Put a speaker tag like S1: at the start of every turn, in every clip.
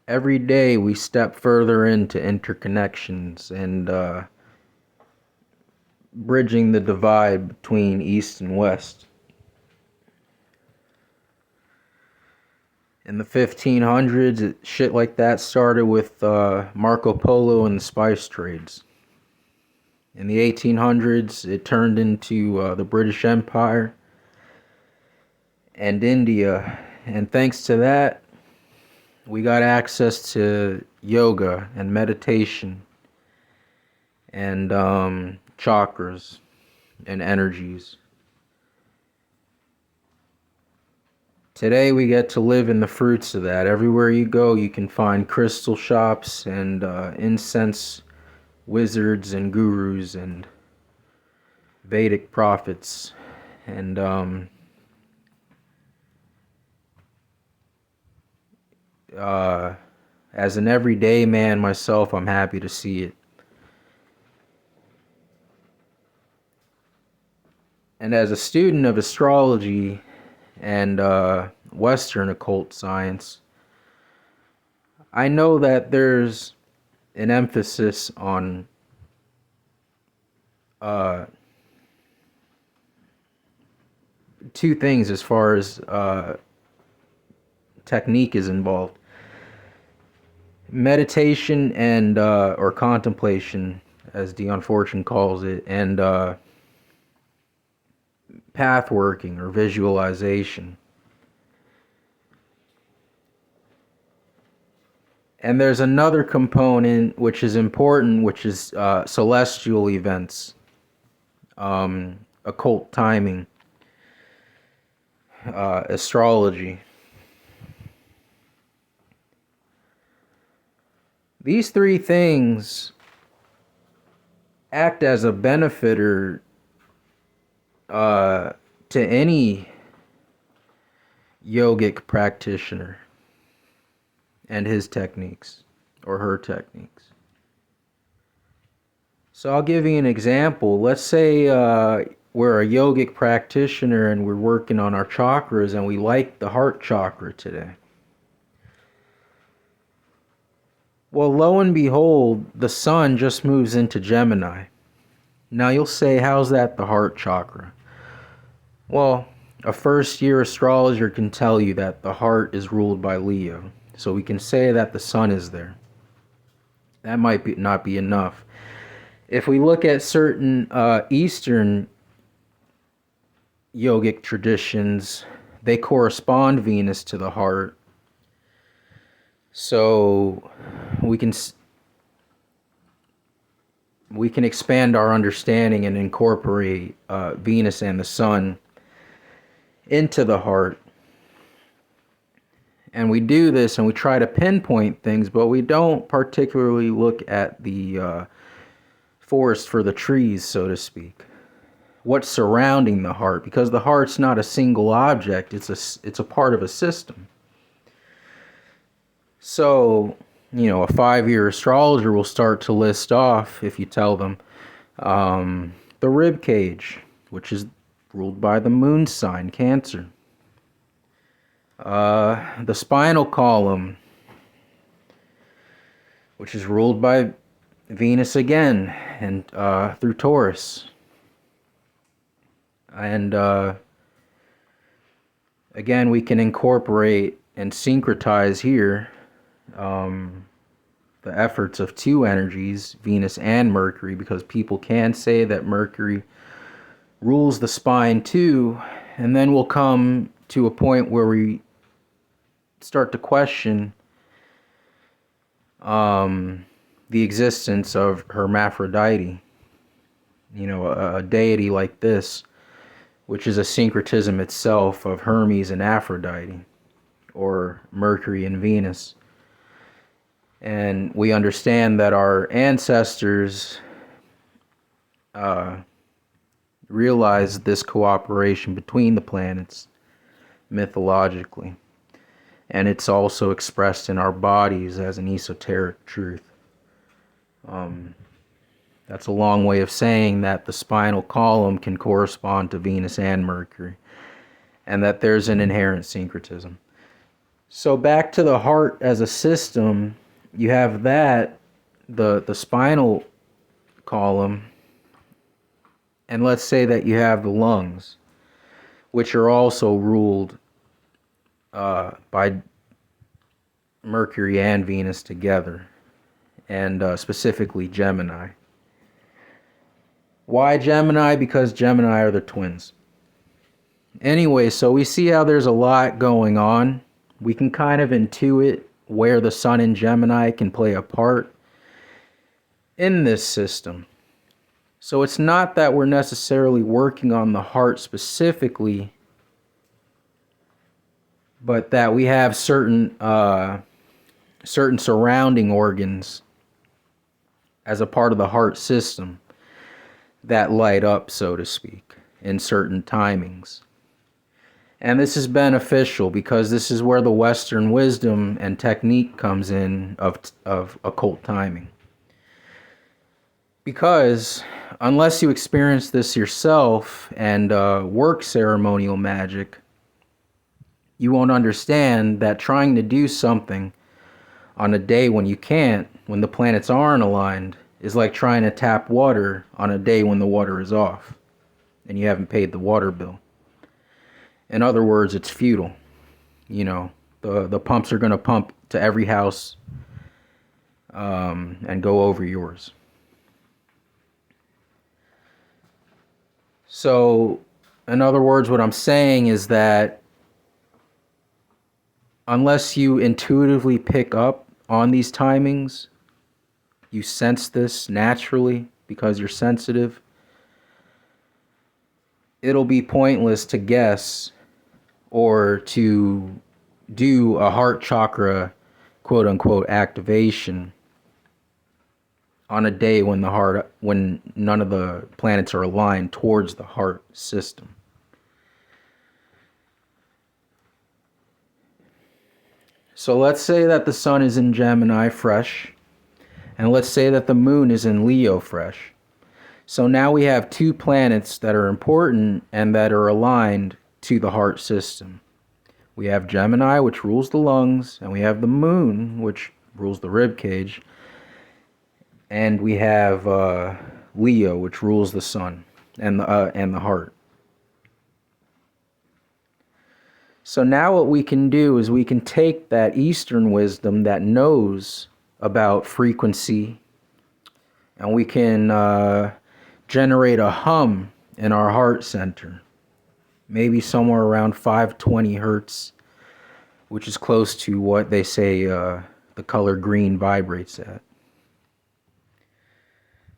S1: every day we step further into interconnections and bridging the divide between East and West. In the 1500s, shit like that started with Marco Polo and the spice trades. In the 1800s, it turned into the British Empire and India. And thanks to that, we got access to yoga and meditation and chakras and energies. Today we get to live in the fruits of that. Everywhere you go, you can find crystal shops and incense wizards and gurus and Vedic prophets. And as an everyday man myself, I'm happy to see it. And as a student of astrology and Western occult science, I know that there's an emphasis on two things as far as technique is involved: meditation and or contemplation, as Dion Fortune calls it, and path working or visualization. And there's another component which is important, which is celestial events, occult timing, astrology. These three things act as a benefiter to any yogic practitioner and his techniques or her techniques. So I'll give you an example. Let's say we're a yogic practitioner and we're working on our chakras and we like the heart chakra today. Well, lo and behold, the sun just moves into Gemini. Now you'll say, how's that the heart chakra? Well, a first-year astrologer can tell you that the heart is ruled by Leo. So we can say that the sun is there. That might not be enough. If we look at certain Eastern yogic traditions, they correspond Venus to the heart. So we can expand our understanding and incorporate Venus and the sun into the heart. And we do this and we try to pinpoint things, but we don't particularly look at the forest for the trees, so to speak. What's surrounding the heart, because the heart's not a single object, it's a part of a system. So, a 5-year astrologer will start to list off, if you tell them, the rib cage, which is ruled by the moon sign, Cancer. The spinal column, which is ruled by Venus again, and through Taurus. And again, we can incorporate and syncretize here the efforts of two energies, Venus and Mercury, because people can say that Mercury rules the spine too, and then we'll come to a point where we start to question the existence of Hermaphrodite, a deity like this, which is a syncretism itself of Hermes and Aphrodite, or Mercury and Venus. And we understand that our ancestors realized this cooperation between the planets mythologically. And it's also expressed in our bodies as an esoteric truth. That's a long way of saying that the spinal column can correspond to Venus and Mercury, and that there's an inherent syncretism. So back to the heart as a system, you have that, the spinal column, and let's say that you have the lungs, which are also ruled by Mercury and Venus together, and specifically Gemini. Why Gemini? Because Gemini are the twins. Anyway, so we see how there's a lot going on. We can kind of intuit where the sun in Gemini can play a part in this system. So it's not that we're necessarily working on the heart specifically, but that we have certain surrounding organs as a part of the heart system that light up, so to speak, in certain timings. And this is beneficial because this is where the Western wisdom and technique comes in of occult timing. Because unless you experience this yourself and work ceremonial magic, you won't understand that trying to do something on a day when you can't, when the planets aren't aligned, is like trying to tap water on a day when the water is off and you haven't paid the water bill. In other words, it's futile. You know, the pumps are going to pump to every house and go over yours. So, in other words, what I'm saying is that unless you intuitively pick up on these timings, you sense this naturally because you're sensitive, it'll be pointless to guess or to do a heart chakra quote unquote activation on a day when none of the planets are aligned towards the heart system. So let's say that the sun is in Gemini fresh, and let's say that the moon is in Leo fresh. So now we have two planets that are important and that are aligned to the heart system. We have Gemini, which rules the lungs, and we have the moon, which rules the rib cage, and we have Leo, which rules the sun and the heart. So now what we can do is we can take that Eastern wisdom that knows about frequency, and we can generate a hum in our heart center, maybe somewhere around 520 hertz, which is close to what they say the color green vibrates at.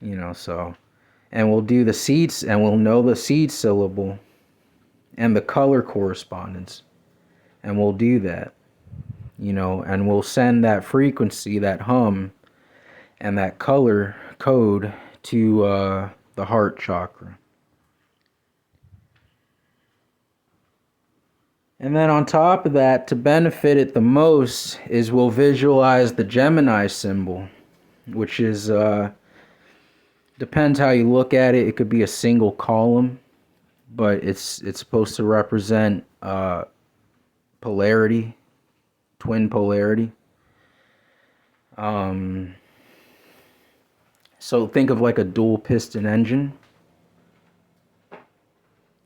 S1: You know, so, and we'll do the seeds, and we'll know the seed syllable and the color correspondence, and we'll do that, you know, and we'll send that frequency, that hum, and that color code to the heart chakra. And then on top of that, to benefit it the most, is we'll visualize the Gemini symbol, which is, depends how you look at it. It could be a single column, but it's supposed to represent polarity, twin polarity. So think of like a dual piston engine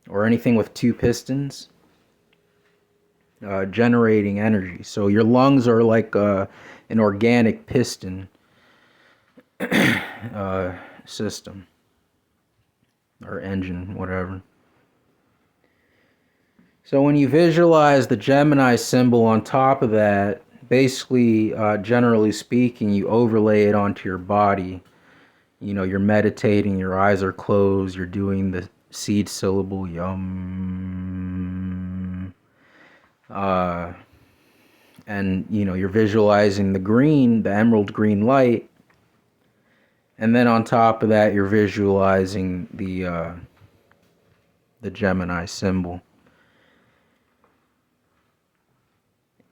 S1: or anything with two pistons generating energy. So your lungs are like an organic piston system or engine, whatever. So when you visualize the Gemini symbol on top of that, basically, generally speaking, you overlay it onto your body. You know, you're meditating, your eyes are closed, you're doing the seed syllable, yum. And, you know, you're visualizing the green, the emerald green light. And then on top of that, you're visualizing the Gemini symbol.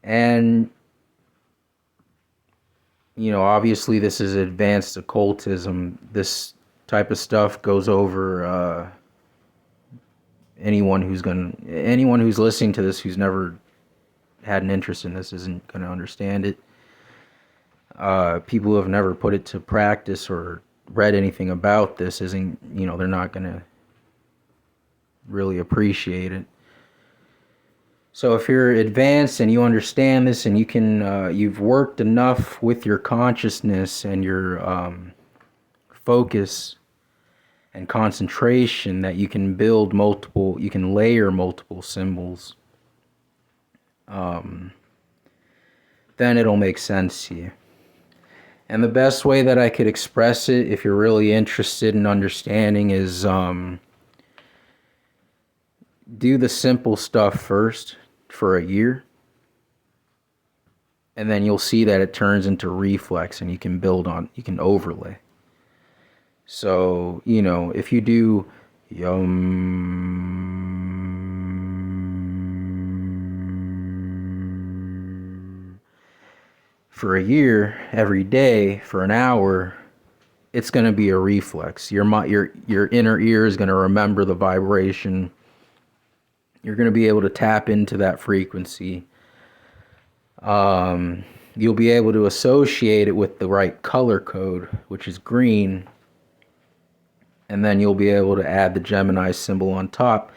S1: And, you know, obviously this is advanced occultism. This type of stuff goes over anyone who's listening to this who's never had an interest in this isn't going to understand it. People who have never put it to practice or read anything about this isn't, they're not going to really appreciate it. So if you're advanced and you understand this and you can, you've worked enough with your consciousness and your focus and concentration that you can you can layer multiple symbols, then it'll make sense to you. And the best way that I could express it, if you're really interested in understanding, is do the simple stuff first for a year, and then you'll see that it turns into reflex and you can you can overlay. So, if you do for a year, every day, for an hour, it's going to be a reflex. Your inner ear is going to remember the vibration. You're going to be able to tap into that frequency. You'll be able to associate it with the right color code, which is green. And then you'll be able to add the Gemini symbol on top,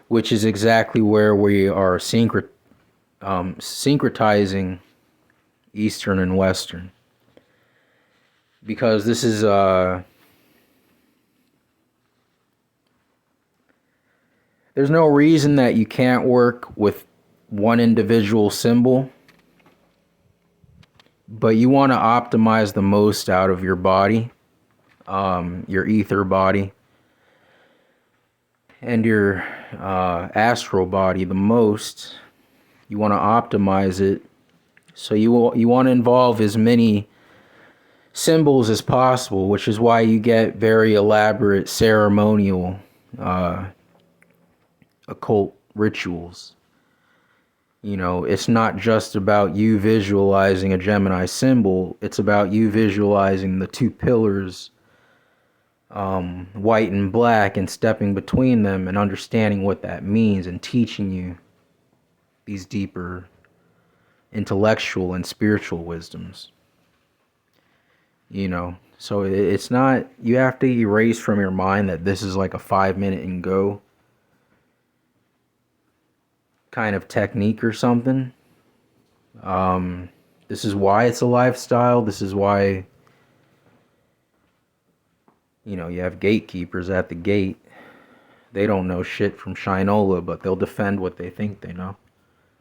S1: which is exactly where we are syncretizing Eastern and Western. Because this is there's no reason that you can't work with one individual symbol, but you want to optimize the most out of your body, your ether body, and your astral body the most. You want to optimize it, so you want to involve as many symbols as possible, which is why you get very elaborate ceremonial occult rituals. It's not just about you visualizing a Gemini symbol, it's about you visualizing the two pillars, white and black, and stepping between them and understanding what that means and teaching you these deeper intellectual and spiritual wisdoms. So it's not, you have to erase from your mind that this is like a 5-minute and go kind of technique or something. This is why it's a lifestyle. This is why, you have gatekeepers at the gate. They don't know shit from Shinola, but they'll defend what they think they know.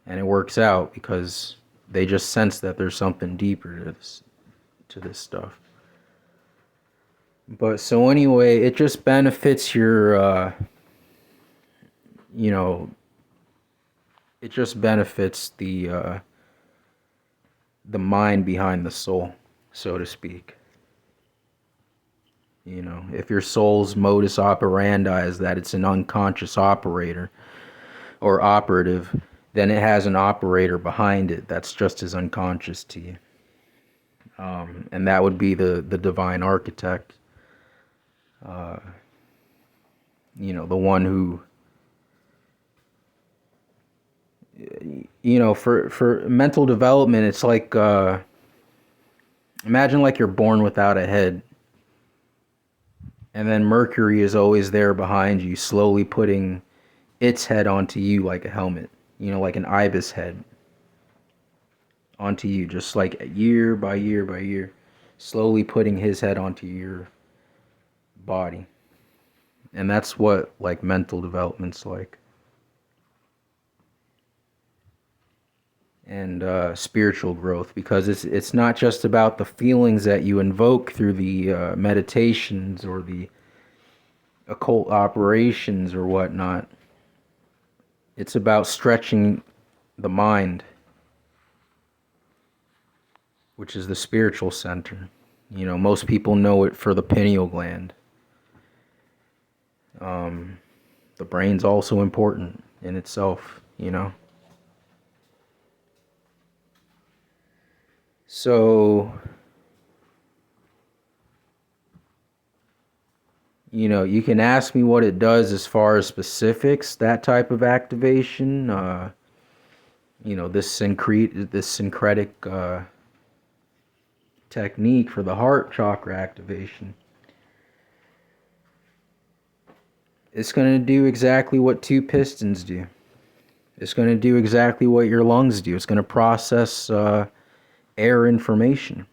S1: And it works out because they just sense that there's something deeper to this stuff. But so anyway, it just benefits your, it just benefits the mind behind the soul, so to speak. If your soul's modus operandi is that it's an unconscious operator or operative, then it has an operator behind it that's just as unconscious to you. And that would be the divine architect. The one who, for mental development, it's like, imagine like you're born without a head. And then Mercury is always there behind you, slowly putting its head onto you like a helmet. Like an ibis head onto you, just like year by year by year, slowly putting his head onto your body. And that's what like mental development's like. And spiritual growth, because it's not just about the feelings that you invoke through the meditations or the occult operations or whatnot. It's about stretching the mind, which is the spiritual center. Most people know it for the pineal gland. The brain's also important in itself, So, you can ask me what it does as far as specifics, that type of activation. this syncretic technique for the heart chakra activation. It's going to do exactly what two pistons do. It's going to do exactly what your lungs do. It's going to process air information.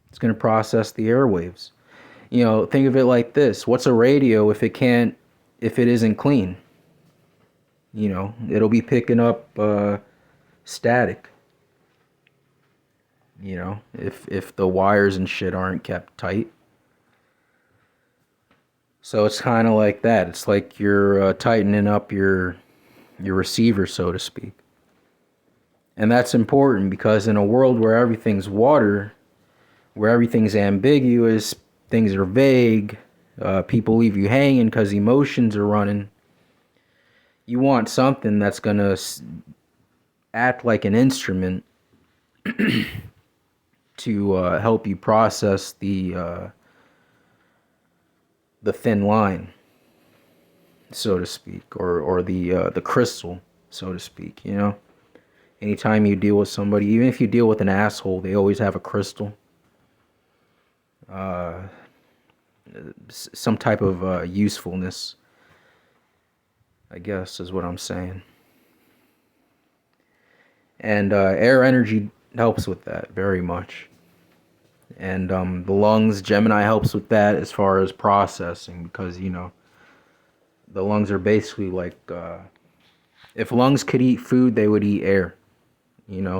S1: It's going to process the airwaves. Think of it like this. What's a radio if it isn't clean? It'll be picking up static. If the wires and shit aren't kept tight. So it's kind of like that. It's like you're tightening up your receiver, so to speak. And that's important because in a world where everything's water, where everything's ambiguous, things are vague, people leave you hanging because emotions are running, you want something that's going to act like an instrument to help you process the thin line, so to speak, or the crystal, so to speak. Anytime you deal with somebody, even if you deal with an asshole, they always have a crystal, some type of usefulness, I guess is what I'm saying. And air energy helps with that very much. And the lungs, Gemini helps with that as far as processing, because the lungs are basically like, if lungs could eat food, they would eat air.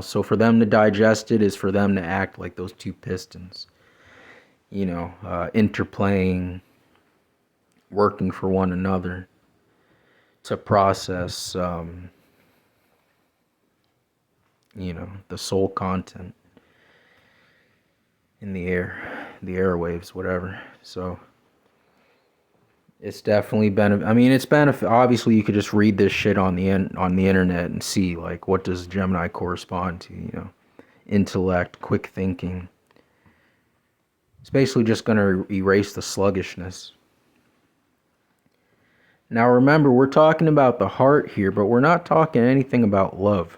S1: So for them to digest it is for them to act like those two pistons, interplaying, working for one another to process, the soul content in the air, the airwaves, whatever. So it's definitely it's benefit. Obviously, you could just read this shit on the internet and see like what does Gemini correspond to. Intellect, quick thinking. It's basically just going to erase the sluggishness. Now remember, we're talking about the heart here, but we're not talking anything about love.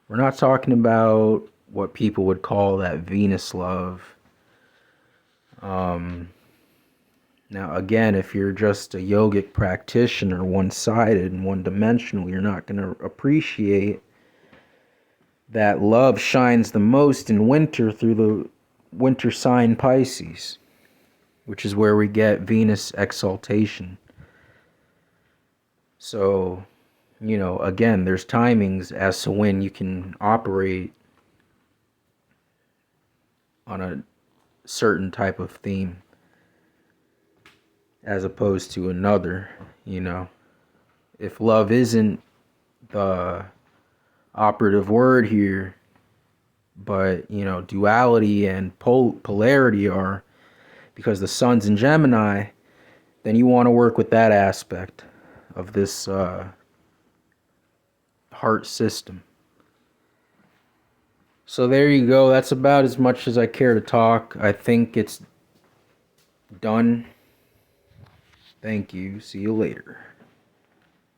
S1: We're not talking about what people would call that Venus love. Now, again, if you're just a yogic practitioner, one-sided and one-dimensional, you're not going to appreciate that love shines the most in winter through the winter sign Pisces, which is where we get Venus exaltation. So, again, there's timings as to when you can operate on a certain type of theme as opposed to another. If love isn't the operative word here, but duality and polarity are, because the sun's in Gemini, then you want to work with that aspect of this heart system. So there you go. That's about as much as I care to talk. I think it's done. Thank you. See you later.